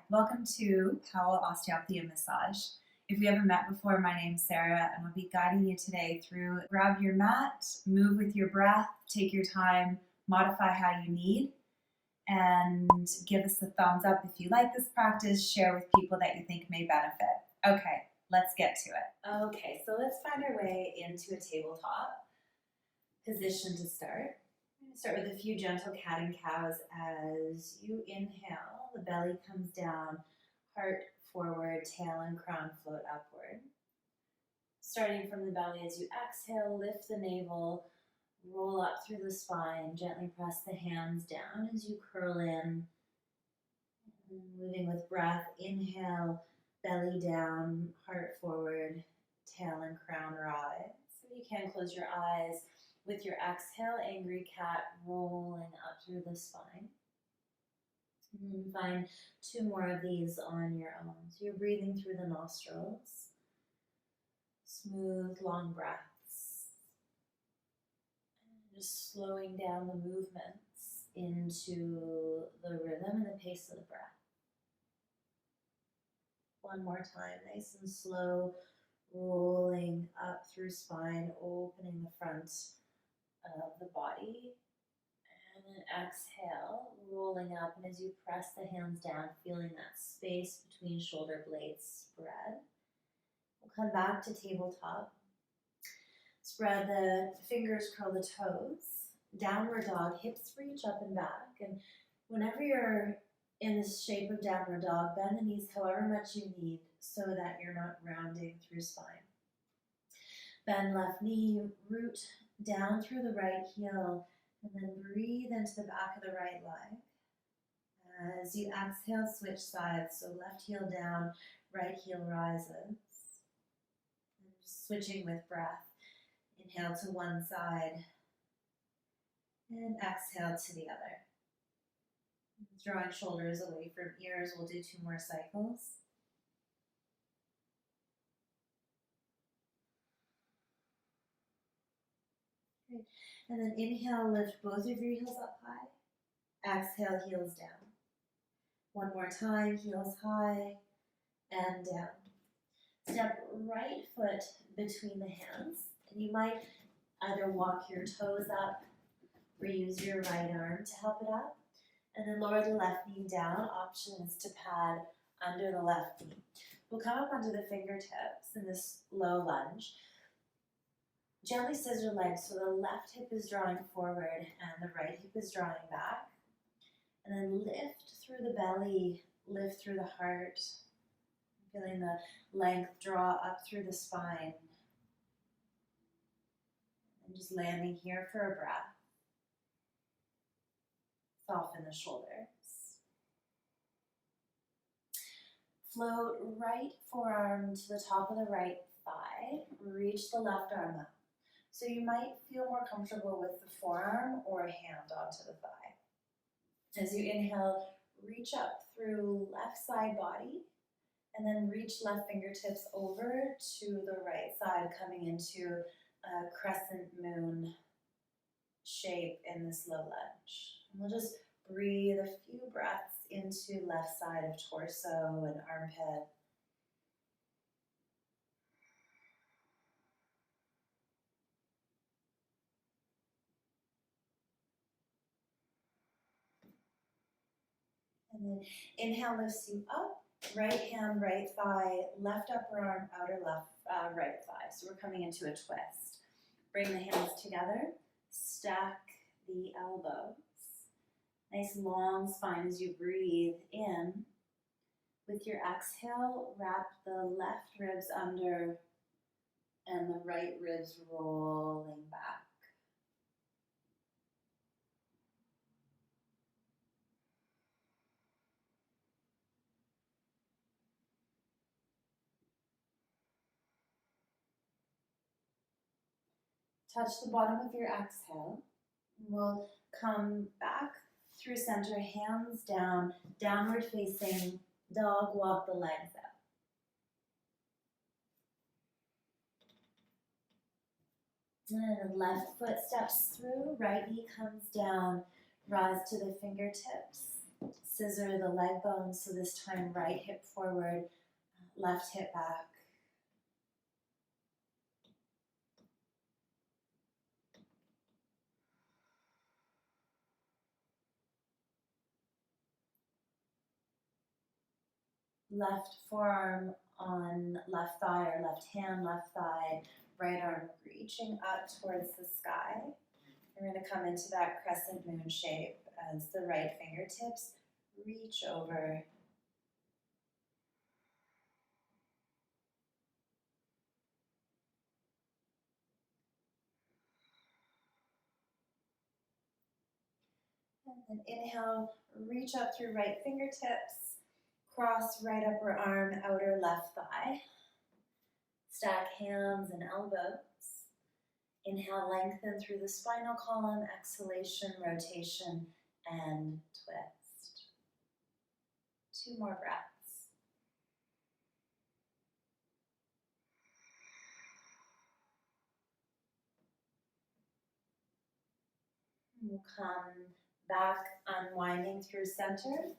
welcome to Powell Osteopathy and Massage. If we haven't met before, my name's Sarah, and I'll be guiding you today through grab your mat, move with your breath, take your time, modify how you need, and give us a thumbs up if you like this practice, share with people that you think may benefit. Okay, let's get to it. Okay, so let's find our way into a tabletop position to start. I'm going to start with a few gentle cat and cows. As you inhale, the belly comes down, heart forward, tail and crown float upward. Starting from the belly, as you exhale, lift the navel, roll up through the spine, gently press the hands down as you curl in. Moving with breath, inhale, belly down, heart forward, tail and crown rise. So you can close your eyes. With your exhale, angry cat rolling up through the spine. And find 2 more of these on your own. So you're breathing through the nostrils. Smooth, long breaths. And just slowing down the movements into the rhythm and the pace of the breath. One more time, nice and slow, rolling up through spine, opening the front of the body. And then exhale, rolling up, and as you press the hands down, feeling that space between shoulder blades spread. We'll come back to tabletop. Spread the fingers, curl the toes. Downward dog, hips reach up and back. And whenever you're in this shape of downward dog, bend the knees however much you need so that you're not rounding through spine. Bend left knee, root down through the right heel, and then breathe into the back of the right leg. As you exhale, switch sides, so left heel down, right heel rises. And just switching with breath. Inhale to one side, and exhale to the other. Drawing shoulders away from ears, we'll do 2 more cycles. Great. And then inhale, lift both of your heels up high. Exhale, heels down. One more time, heels high and down. Step right foot between the hands. And you might either walk your toes up or use your right arm to help it up. And then lower the left knee down. Option is to pad under the left knee. We'll come up onto the fingertips in this low lunge. Gently scissor legs so the left hip is drawing forward and the right hip is drawing back. And then lift through the belly, lift through the heart. Feeling the length draw up through the spine. And just landing here for a breath. Soften the shoulders. Float right forearm to the top of the right thigh. Reach the left arm up. So you might feel more comfortable with the forearm or a hand onto the thigh. As you inhale, reach up through left side body, and then reach left fingertips over to the right side, coming into a crescent moon shape in this low lunge. And we'll just breathe a few breaths into left side of torso and armpit. And then inhale lifts you up, right hand, right thigh, left upper arm, outer left, right thigh. So we're coming into a twist. Bring the hands together, stack the elbows. Nice long spine as you breathe in. With your exhale, wrap the left ribs under and the right ribs rolling back. Touch the bottom of your exhale. We'll come back through center, hands down, downward facing dog, walk the legs out. And left foot steps through, right knee comes down, rise to the fingertips. Scissor the leg bones, so this time right hip forward, left hip back. Left forearm on left thigh, or left hand, left thigh, right arm reaching up towards the sky. We're going to come into that crescent moon shape as the right fingertips reach over. And then inhale, reach up through right fingertips, cross right upper arm, outer left thigh. Stack hands and elbows. Inhale, lengthen through the spinal column, exhalation, rotation, and twist. 2 more breaths. We'll come back, unwinding through center,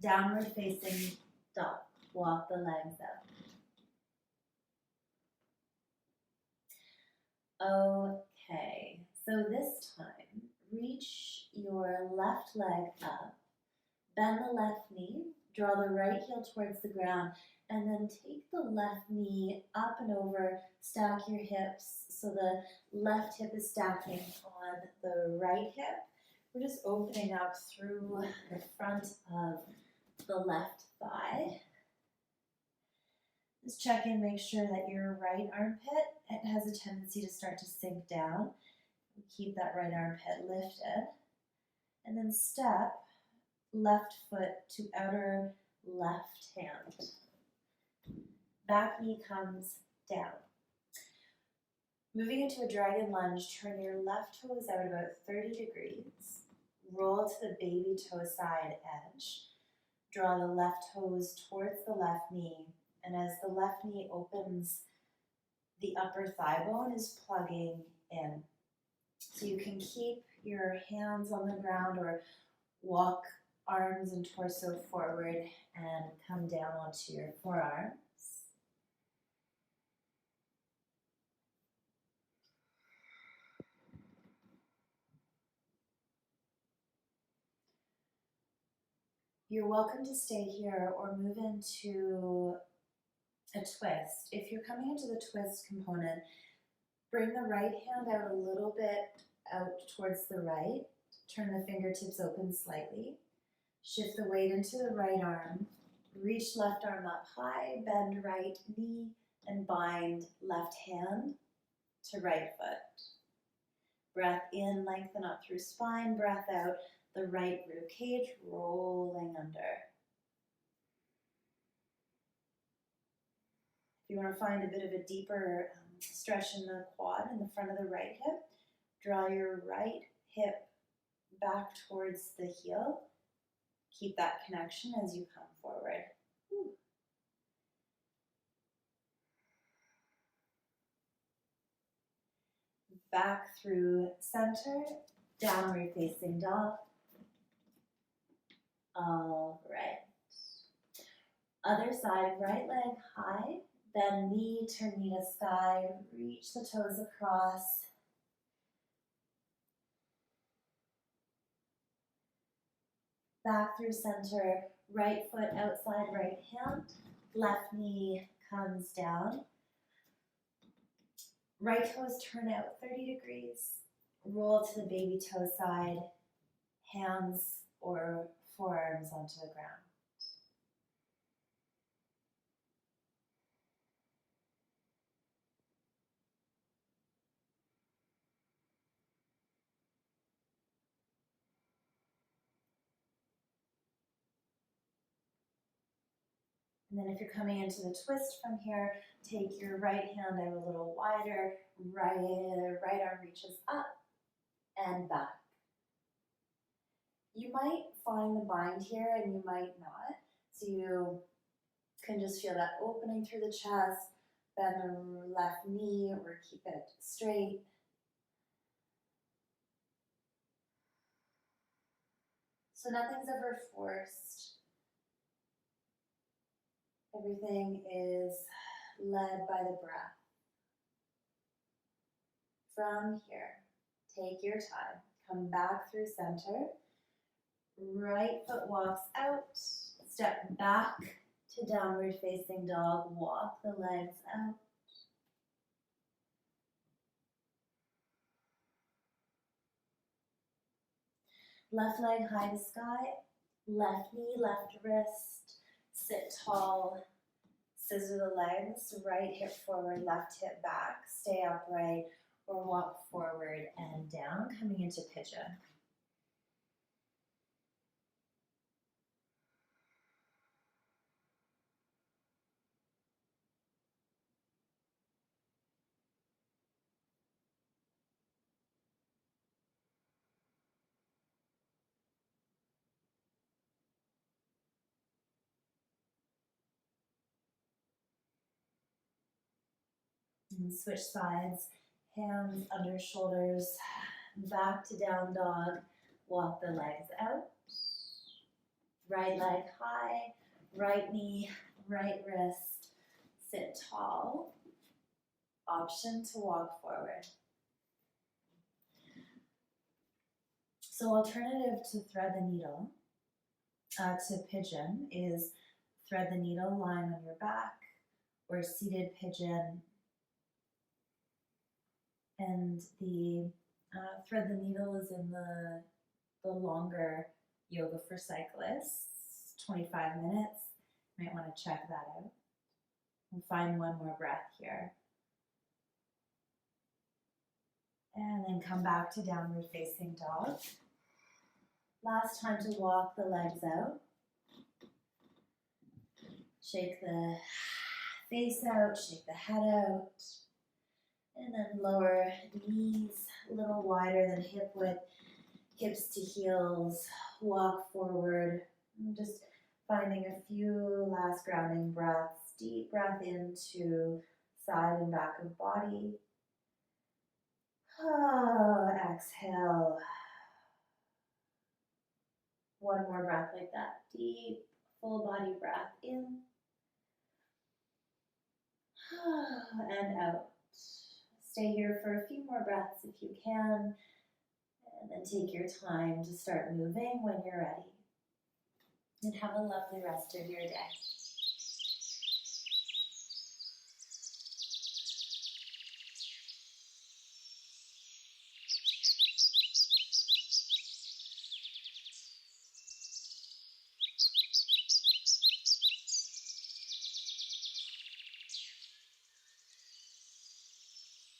downward facing dog. Walk the legs out. Okay, so this time, reach your left leg up, bend the left knee, draw the right heel towards the ground, and then take the left knee up and over, stack your hips so the left hip is stacking on the right hip. We're just opening up through the front of the left thigh. Just check in, make sure that your right armpit, it has a tendency to start to sink down. Keep that right armpit lifted. And then step left foot to outer left hand. Back knee comes down. Moving into a dragon lunge, turn your left toes out about 30 degrees. Roll to the baby toe side edge. Draw the left toes towards the left knee. And as the left knee opens, the upper thigh bone is plugging in. So you can keep your hands on the ground or walk arms and torso forward and come down onto your forearms. You're welcome to stay here or move into a twist. If you're coming into the twist component, bring the right hand out a little bit out towards the right. Turn the fingertips open slightly. Shift the weight into the right arm. Reach left arm up high, bend right knee, and bind left hand to right foot. Breath in, lengthen up through spine. Breath out, the right rib cage rolling under. If you want to find a bit of a deeper stretch in the quad in the front of the right hip, draw your right hip back towards the heel. Keep that connection as you come forward. Whew. Back through center, downward facing dog. All right. Other side, right leg high, bend knee, turn knee to sky, reach the toes across. Back through center, right foot outside right hand, left knee comes down. Right toes turn out 30 degrees, roll to the baby toe side, hands or forearms onto the ground. And then if you're coming into the twist from here, take your right hand out a little wider, right arm reaches up and back. You might find the bind here and you might not. So you can just feel that opening through the chest, bend the left knee or keep it straight. So nothing's ever forced. Everything is led by the breath. From here, take your time. Come back through center. Right foot walks out. Step back to downward facing dog. Walk the legs out. Left leg high to sky. Left knee, left wrist. Sit tall. Scissor the legs. Right hip forward, left hip back. Stay upright or walk forward and down, coming into pigeon. And switch sides, hands under shoulders, back to down dog, walk the legs out. Right leg high, right knee, right wrist, sit tall. Option to walk forward. So alternative to thread the needle, to pigeon, is thread the needle lying on your back, or seated pigeon. And the thread the needle is in the longer yoga for cyclists, 25 minutes. You might want to check that out. And find one more breath here. And then come back to downward facing dog. Last time to walk the legs out. Shake the face out, shake the head out. And then lower knees a little wider than hip width, hips to heels, walk forward. And just finding a few last grounding breaths. Deep breath into side and back of body. Exhale. One more breath like that. Deep, full body breath in. And out. Stay here for a few more breaths if you can. And then take your time to start moving when you're ready. And have a lovely rest of your day.